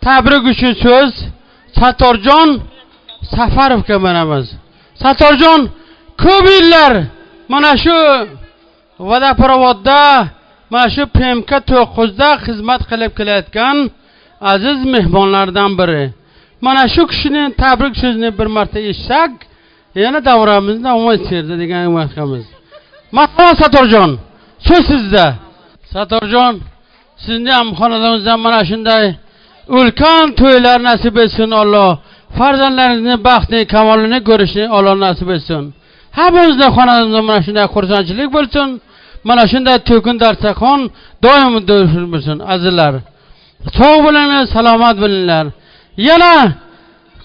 tabrik uchun so'z Sattorjon Safarovga beramiz. Sattorjon ko'p yillar mana shu Vodoprovodda, mana shu PMK 9 da xizmat qilib kelayotgan aziz mehmonlardan biri. Mana shu kishining tabrik so'zini bir marta eshitsak, yana davramizni davom ettirdi degan umidimiz. Marhamat Sattorjon, so'z sizda. Sattorjon, sizni ham xonadoningizdan mana shunday ulkan to'ylar nasib etsin Alloh. Farzandlaringizni baxtli kamolini ko'rishni Alloh nasib etsin. Hammamizning xonadonimizda mana shunday xursandchilik bo'lsin. Mana shunday to'kin darsaxon doim bo'lsin azizlar. Sog' bo'linglar, salomat bo'linglar. Yana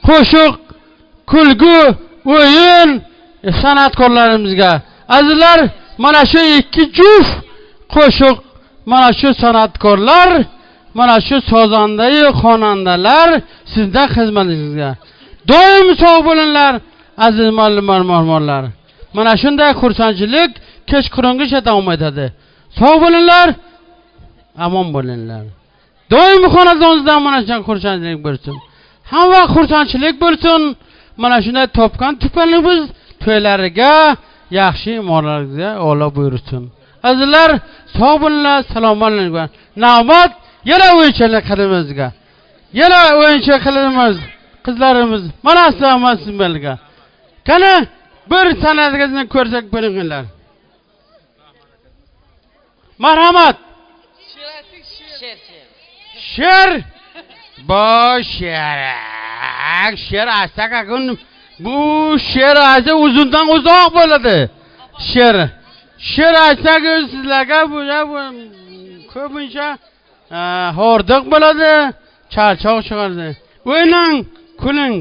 qo'shiq, kulgu, o'yin san'atkorlarimizga azizlar, mana shu ikki juft qo'shiq, mana shu san'atkorlar, mana shu sozandai xonandalar sizning xizmatingizga. Doim sog' bo'linglar aziz mehmonlar. Mana shunday xursandchilik kechqurungacha davom etadi. Sog' bo'linglar, amon bo'linglar. Doim xonadoningizdan mana shunday xursandchilik bo'lsin. Hamma xursandchilik bo'lsin. Mana shunday topgan tupanimiz to'ylariga, yaxshi imoratlarga Alloh buyursin. Azizlar, sog' bo'linglar, salomat bo'linglar. Navbat yana o'yinchilar qilimizga. Yana o'yinchilar qilimiz, qizlarimiz. Mana assalomu alaykum. Qani bir san'atingizni ko'rsak bo'linglar. Marhamat. Sher. Sher asakakun bu sher asa uzundan uzoq bo'ladi. Sher asaga sizlarga bu ko'pincha hordiq bo'ladi, charchoq chiqadi. O'ylang, kuling.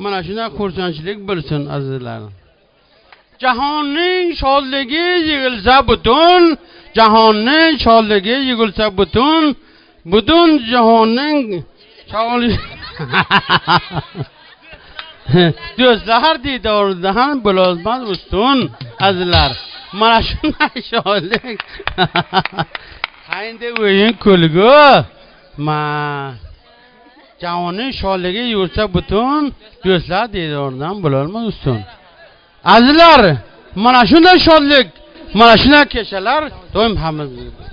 Mana shunday xursandchilik bo'lsin azizlar. Jahonning shodligi yig'ilsa butun, jahonning shodligi yig'ilsa butun jahonning shodligi do'stlar diydoridan bo'lolmas ustun azizlar. Mana shunday shodlik. Endi o'yin kulgu. Jahonning shodligi yig'ilsa butun do'stlar diydoridan bo'lolmas ustun. Azizlar, mana shunday shodlik, mana shunday kechalar doim hammamizga